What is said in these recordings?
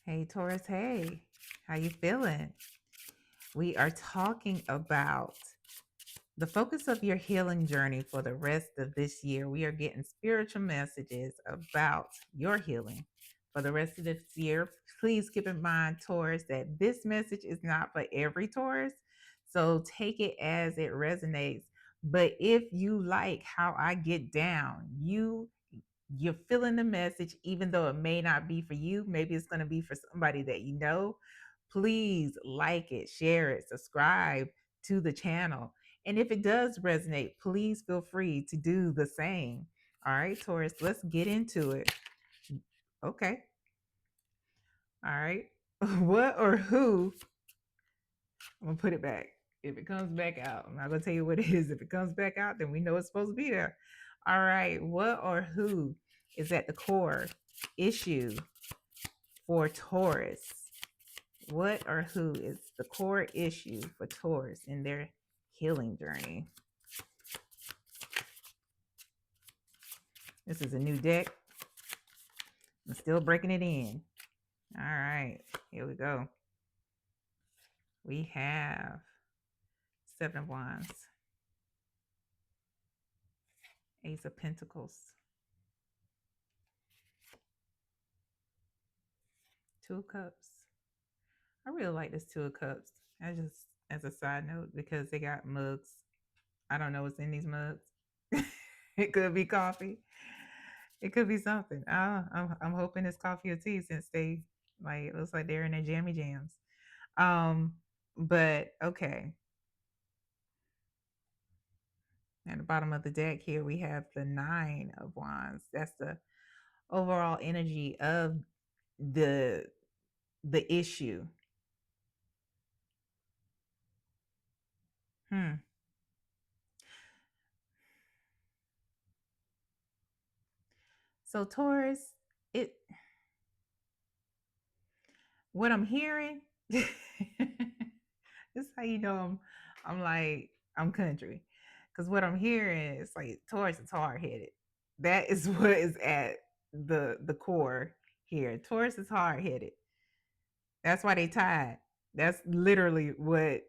Hey Taurus, hey, how you feeling? We are talking about the focus of your healing journey for the rest of this year. We are getting spiritual messages about your healing for the rest of this year. Please keep in mind, Taurus, that this message is not for every Taurus. So take it as it resonates. But if you like how I get down, you're feeling the message, even though it may not be for you. Maybe it's going to be for somebody that you know. Please like it, share it, subscribe to the channel. And if it does resonate, please feel free to do the same. All right, Taurus, let's get into it. Okay. All right. What or who? I'm going to put it back. If it comes back out, I'm not going to tell you what it is. If it comes back out, then we know it's supposed to be there. All right. What or who is at the core issue for Taurus? What or who is the core issue for Taurus in their healing journey? This is a new deck. I'm still breaking it in. All right, here we go. We have Seven of Wands, Ace of Pentacles, Two of Cups. I really like this Two of Cups. I just, as a side note, because they got mugs. I don't know what's in these mugs. It could be coffee. It could be something. I'm hoping it's coffee or tea, since they, like, it looks like they're in their jammy jams. Um, but okay. At the bottom of the deck here, we have the Nine of Wands. That's the overall energy of the issue. Hmm. So Taurus, it what I'm hearing, this is how you know I'm like I'm country. Cause what I'm hearing is like Taurus is hard headed. That is what is at the core here. Taurus is hard headed. That's why they tied. That's literally what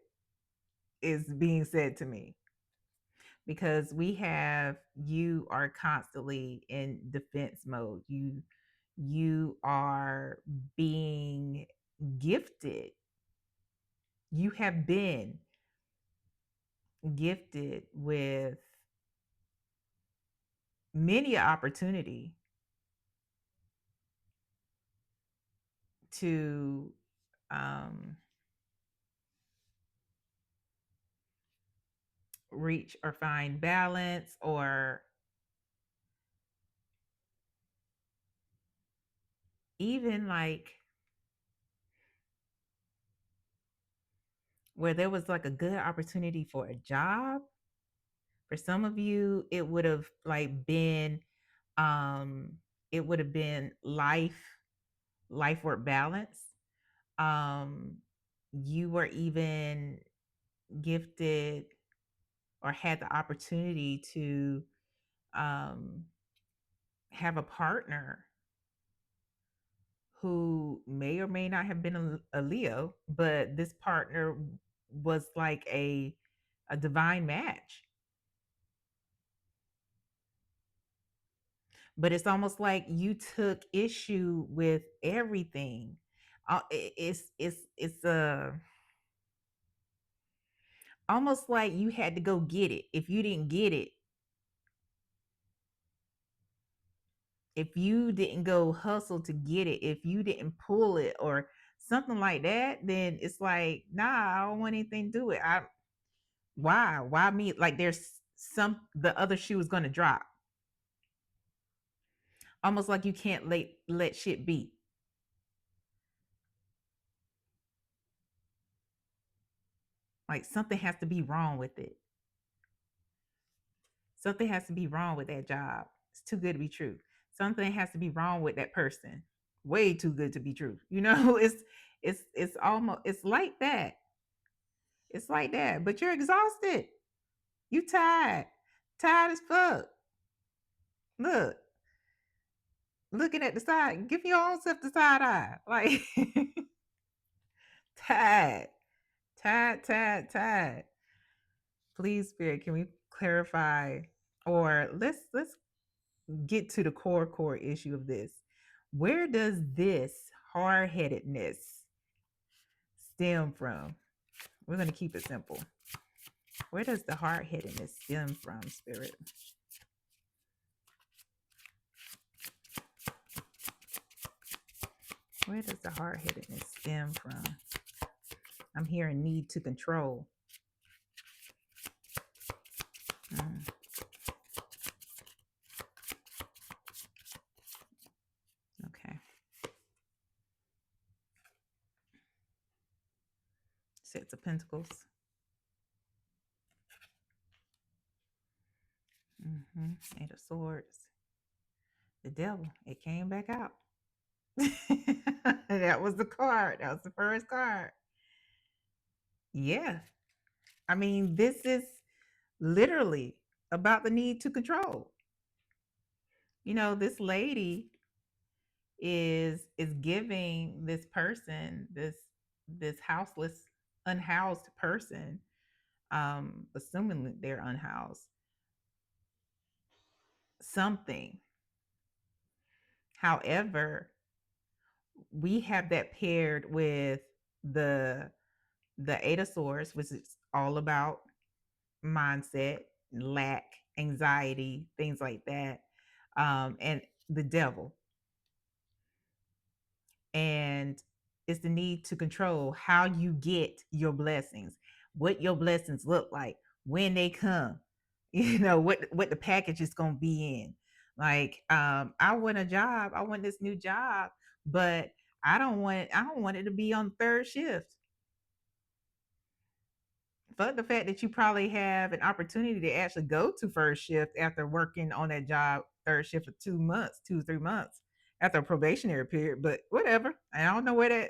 is being said to me, because we have, you are constantly in defense mode. You are being gifted. You have been gifted with many opportunity to um, reach or find balance, or even like where there was like a good opportunity for a job. For some of you, it would have like been um it would have been life work balance. um you were even gifted or had the opportunity to um have a partner who may or may not have been a Leo, but this partner was like a divine match. But it's almost like you took issue with everything. It's almost like you had to go get it. If you didn't get it, if you didn't go hustle to get it, if you didn't pull it or something like that, then it's like, nah, I don't want anything to do it. Why me? Like there's some, the other shoe is gonna drop. Almost like you can't let shit be. Like something has to be wrong with it. Something has to be wrong with that job. It's too good to be true. Something has to be wrong with that person. Way too good to be true. You know, it's almost, it's like that. It's like that. But you're exhausted. You tired. Tired as fuck. Look, looking at the side. Give your own self the side eye. Like tired, tired. Please, Spirit, can we clarify, or let's get to the core issue of this. Where does this hard-headedness stem from? We're going to keep it simple. Where does the hard-headedness stem from, Spirit? Where does the hard-headedness stem from? I'm hearing need to control. Okay. Six of Pentacles. Eight of Swords. The Devil. It came back out. That was the card. That was the first card. Yeah. I mean, this is literally about the need to control. You know, this lady is giving this person, this houseless, unhoused person, assuming that they're unhoused, something. However, we have that paired with the Eight of Swords, which is all about mindset, lack, anxiety, things like that, and the Devil. And it's the need to control how you get your blessings, what your blessings look like, when they come, you know, what the package is going to be in. Like, I want a job, I want this new job, but I don't want it to be on third shift. But the fact that you probably have an opportunity to actually go to first shift after working on that job third shift for 2 months, 2 or 3 months after a probationary period. But whatever. I don't know where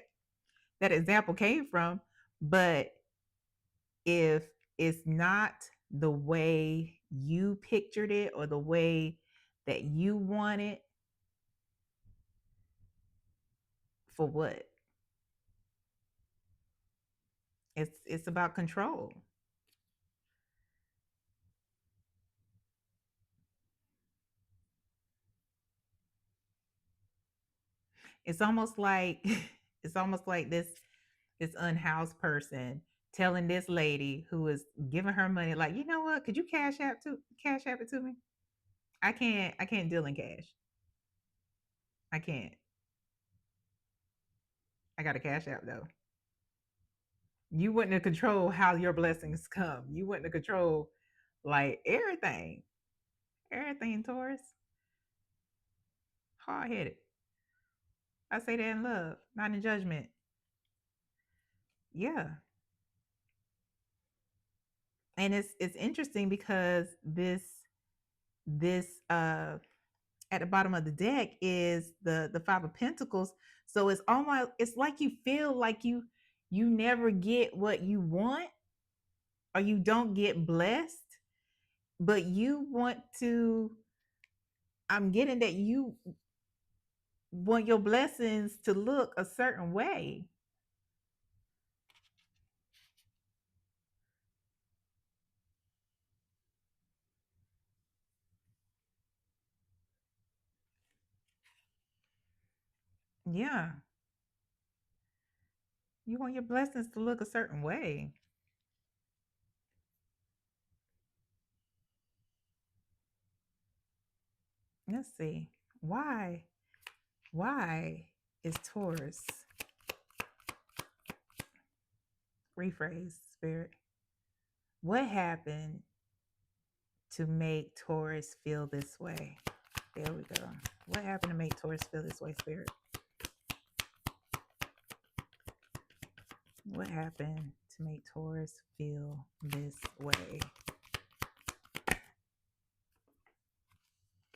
that example came from. But if it's not the way you pictured it or the way that you want it, for what? It's about control. It's almost like this unhoused person telling this lady who is giving her money, like, you know what, could you cash app it to me? I can't deal in cash. I can't. I got a cash app though. You wouldn't control how your blessings come. You wouldn't control like everything, Taurus. Hard headed. I say that in love, not in judgment. Yeah. And it's interesting because this at the bottom of the deck is the Five of Pentacles. So it's almost, it's like you feel like you never get what you want, or you don't get blessed, but you want to, I'm getting that you want your blessings to look a certain way. Yeah. You want your blessings to look a certain way. Let's see. Why? Why is Taurus? Rephrase, Spirit. What happened to make Taurus feel this way? There we go. What happened to make Taurus feel this way, Spirit? What happened to make Taurus feel this way?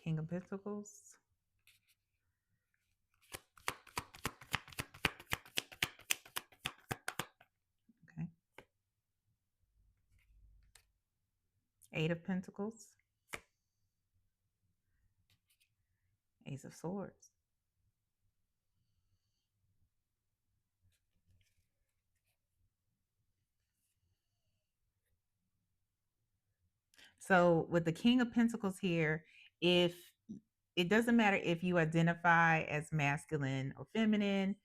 King of Pentacles. Okay. Eight of Pentacles. Ace of Swords. So with the King of Pentacles here, if it doesn't matter if you identify as masculine or feminine,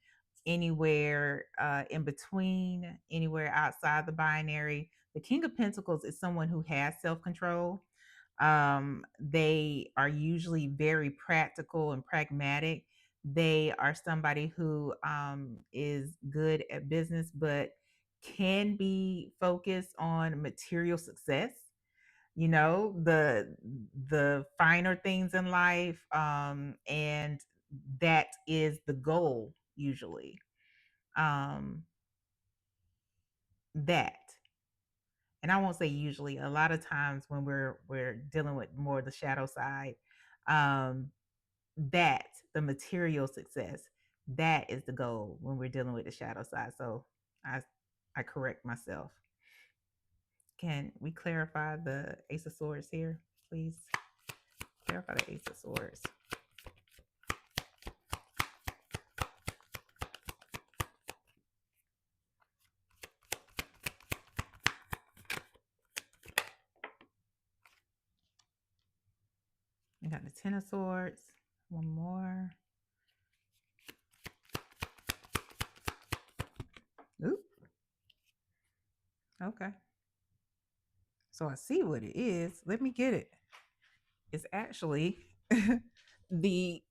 anywhere in between, anywhere outside the binary, the King of Pentacles is someone who has self control. They are usually very practical and pragmatic. They are somebody who is good at business, but can be focused on material success, you know, the finer things in life, and that is the goal usually. um that, and I won't say usually, a lot of times when we're dealing with more the shadow side, um that the material success, that is the goal when we're dealing with the shadow side. So i I correct myself. Can we clarify the Ace of Swords here, please? Clarify the Ace of Swords. We got the Ten of Swords. One more. Oop. Okay. So I see what it is. Let me get it. It's actually the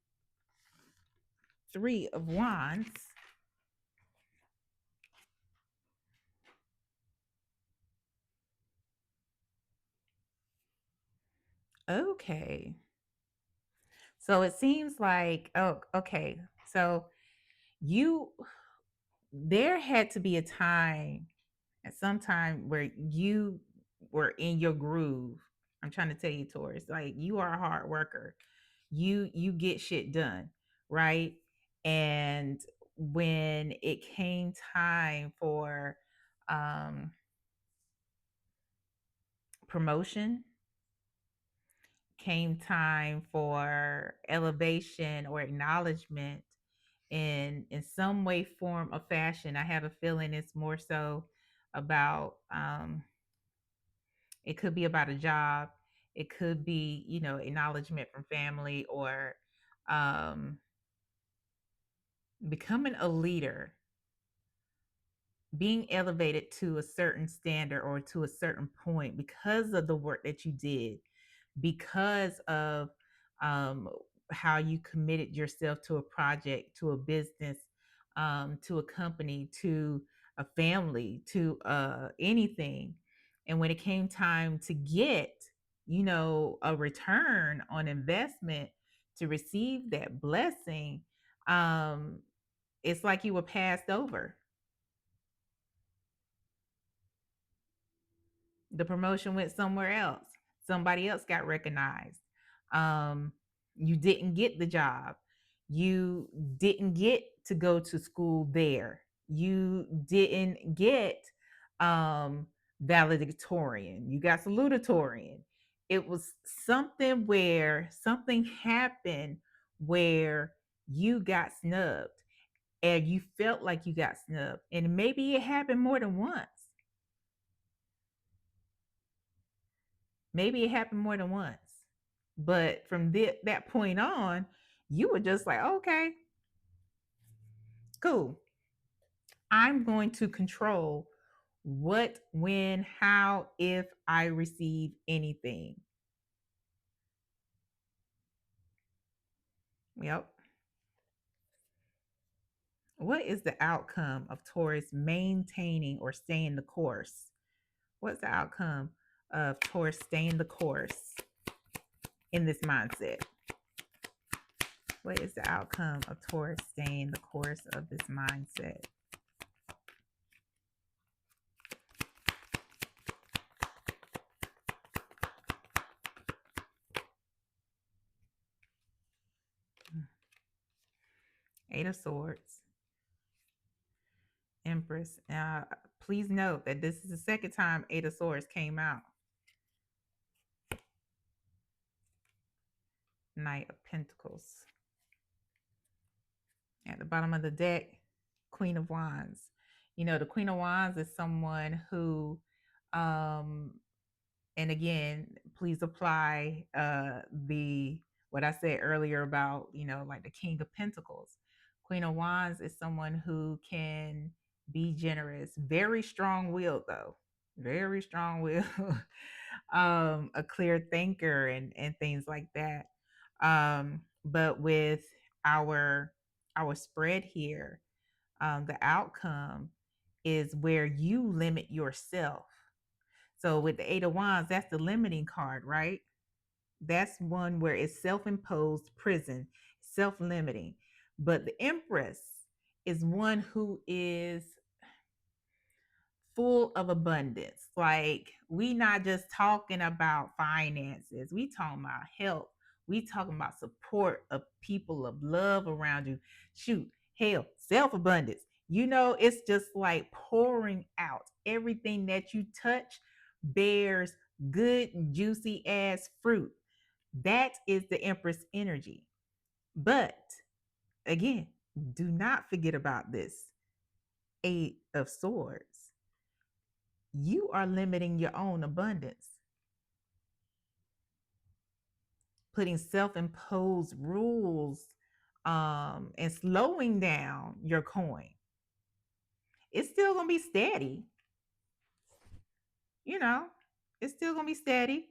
Three of Wands. Okay. So it seems like, oh, okay. So you, there had to be a time, at some time, where you were in your groove. I'm trying to tell you, Taurus, like, you are a hard worker. You get shit done, right? And when it came time for um promotion, came time for elevation or acknowledgement in some way, form, or fashion, I have a feeling it's more so about it could be about a job, it could be, you know, acknowledgement from family, or um becoming a leader, being elevated to a certain standard or to a certain point because of the work that you did, because of um, how you committed yourself to a project, to a business, to a company, to a family, to anything. And when it came time to get, you know, a return on investment, to receive that blessing, um, it's like you were passed over. The promotion went somewhere else. Somebody else got recognized. Um, you didn't get the job. You didn't get to go to school there. You didn't get um, valedictorian. You got salutatorian. It was something where something happened where you got snubbed, and you felt like you got snubbed. And maybe it happened more than once. Maybe it happened more than once. But from that point on, you were just like, okay, cool. I'm going to control what, when, how, if I receive anything. Yep. What is the outcome of Taurus maintaining or staying the course? What's the outcome of Taurus staying the course in this mindset? What is the outcome of Taurus staying the course of this mindset? Eight of Swords, Empress. Please note that this is the second time Eight of Swords came out. Knight of Pentacles. At the bottom of the deck, Queen of Wands. You know, the Queen of Wands is someone who, um, and again, please apply the what I said earlier about, you know, like the King of Pentacles. Queen of Wands is someone who can be generous, very strong willed though, very strong willed, a clear thinker and things like that. But with our our spread here, the outcome is where you limit yourself. So with the Eight of Wands, that's the limiting card, right? That's one where it's self-imposed prison, self-limiting. But the Empress is one who is full of abundance. Like, we not just talking about finances, we talking about health, we talking about support of people, of love around you. Shoot, hell, self-abundance. You know, it's just like pouring out. Everything that you touch bears good juicy ass fruit. That is the Empress energy. But again, do not forget about this Eight of Swords. You are limiting your own abundance, putting self-imposed rules, and slowing down your coin. It's still gonna be steady, you know. It's still gonna be steady.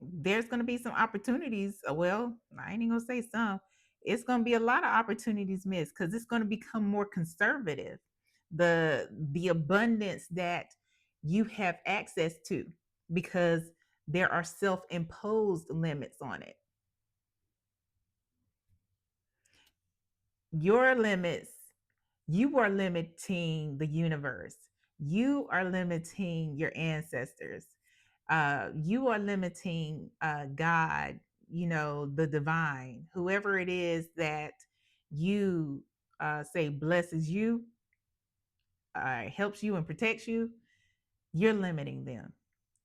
There's gonna be some opportunities. Well, I ain't even gonna say some. It's gonna be a lot of opportunities missed because it's gonna become more conservative. The abundance that you have access to, because there are self-imposed limits on it. Your limits, you are limiting the universe. You are limiting your ancestors. You are limiting God, you know, the divine, whoever it is that you say blesses you, helps you and protects you. You're limiting them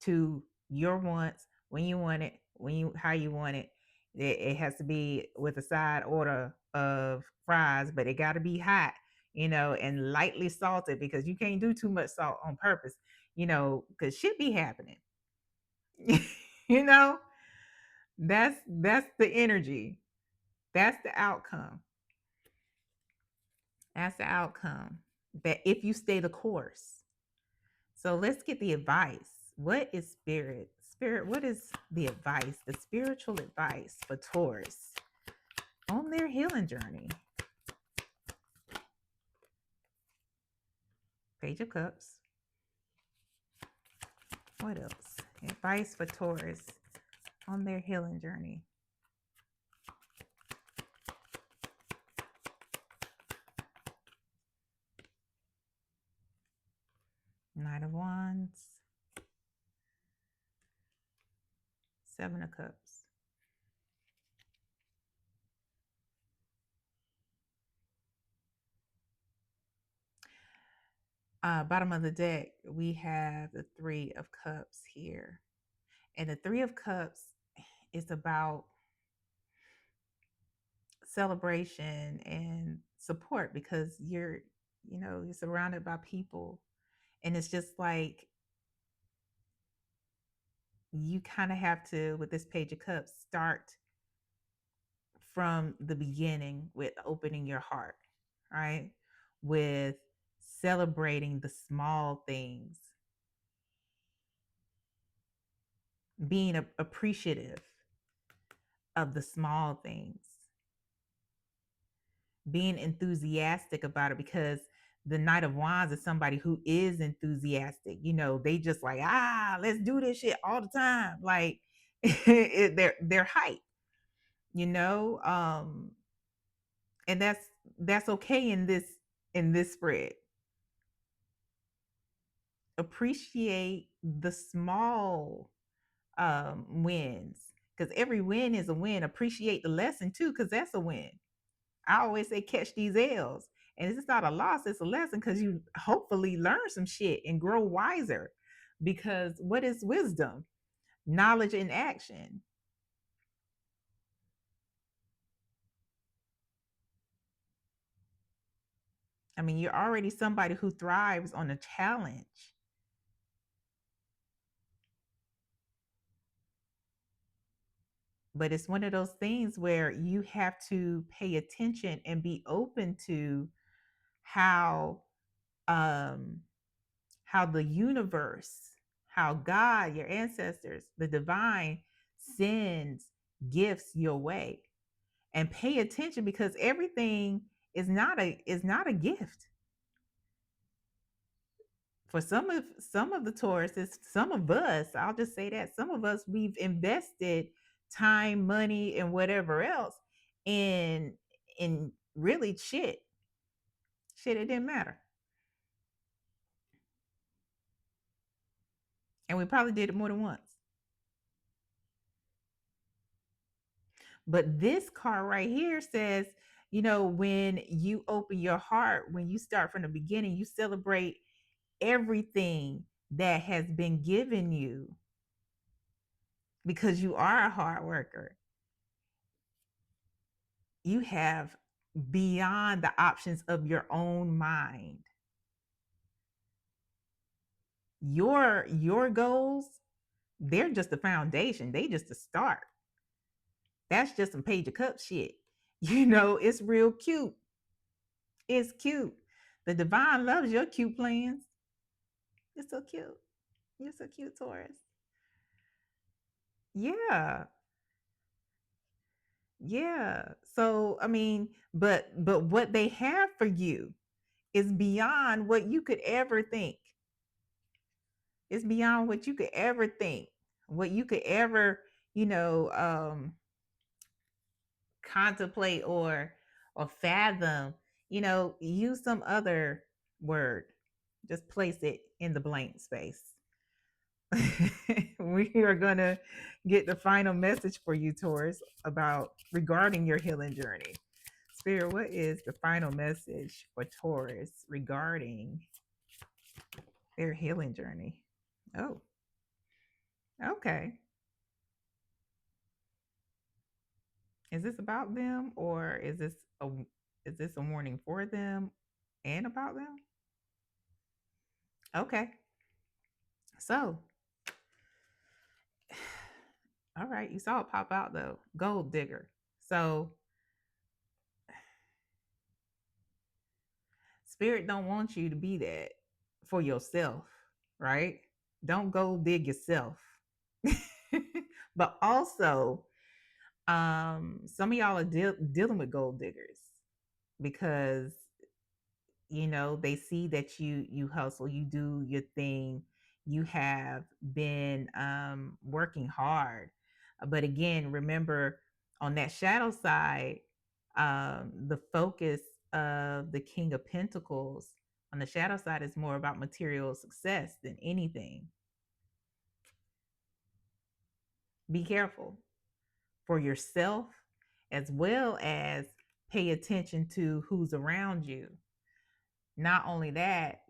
to your wants, when you want it, when you how you want it. It has to be with a side order of fries, but it got to be hot, you know, and lightly salted, because you can't do too much salt on purpose, you know, because shit be happening. You know, that's the energy. That's the outcome. That's the outcome. That if you stay the course. So let's get the advice. What is spirit? Spirit, what is the advice, the spiritual advice for Taurus on their healing journey? Page of Cups. What else? Advice for Taurus on their healing journey. Knight of Wands. Seven of Cups. Bottom of the deck, we have the Three of Cups here. And the Three of Cups is about celebration and support, because you know, you're surrounded by people. And it's just like you kind of have to, with this Page of Cups, start from the beginning with opening your heart, right? With celebrating the small things, being appreciative of the small things, being enthusiastic about it, because the Knight of Wands is somebody who is enthusiastic. You know, they just like, let's do this shit all the time. Like, they're hype, you know. And that's okay in this spread. Appreciate the small wins, because every win is a win. Appreciate the lesson too, because that's a win. I always say catch these L's. And it's not a loss, it's a lesson, because you hopefully learn some shit and grow wiser. Because what is wisdom? Knowledge in action. I mean, you're already somebody who thrives on a challenge. But it's one of those things where you have to pay attention and be open to how um how the universe, how God, your ancestors, the divine sends gifts your way. And pay attention because everything is not a gift. For some of the Tauruses, some of us, I'll just say that some of us we've invested time, money, and whatever else in really shit it didn't matter, and we probably did it more than once. But this card right here says, when you open your heart, when you start from the beginning, you celebrate everything that has been given you because you are a hard worker. You have beyond the options of your own mind. Your goals, they're just the foundation. They just the start. That's just some page of cup shit. It's real cute. It's cute. The divine loves your cute plans. It's so cute. You're so cute, Taurus. Yeah. Yeah. So I mean, but what they have for you is beyond what you could ever think. It's beyond what you could ever think, what you could ever, you know, um, contemplate or fathom. Use some other word. Just place it in the blank space. We are gonna get the final message for you, Taurus, about regarding your healing journey. Spirit, what is the final message for Taurus regarding their healing journey? Oh, okay. Is this about them, or is this a warning for them and about them? Okay. So, all right, you saw it pop out though. Gold digger. So, spirit don't want you to be that for yourself, right? Don't go dig yourself. But also, some of y'all are dealing with gold diggers because they see that you hustle, you do your thing, you have been working hard. But again, remember, on that shadow side, the focus of the King of Pentacles on the shadow side is more about material success than anything. Be careful for yourself, as well as pay attention to who's around you. Not only that,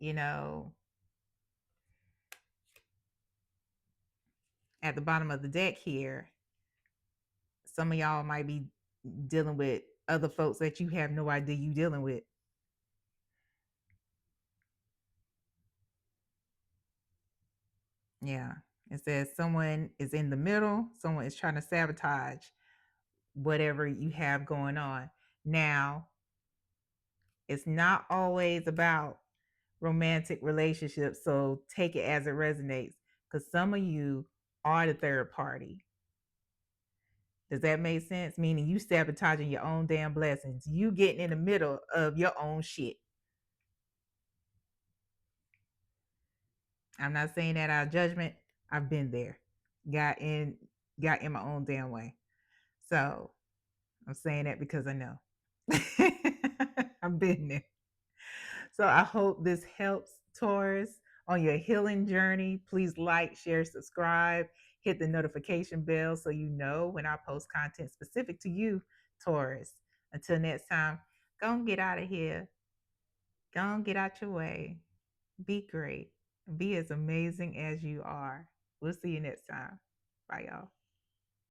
at the bottom of the deck here, some of y'all might be dealing with other folks that you have no idea you dealing with. Yeah. It says someone is in the middle, someone is trying to sabotage whatever you have going on. Now, it's not always about romantic relationships, so take it as it resonates, because some of you are the third party. Does that make sense? Meaning you sabotaging your own damn blessings. You getting in the middle of your own shit. I'm not saying that out of judgment. I've been there. Got in got in my own damn way. So I'm saying that because I know. I've been there. So I hope this helps, Taurus, on your healing journey. Please like, share, subscribe, hit the notification bell so you know when I post content specific to you, Taurus. Until next time, go and get out of here. Go and get out your way. Be great. Be as amazing as you are. We'll see you next time. Bye, y'all.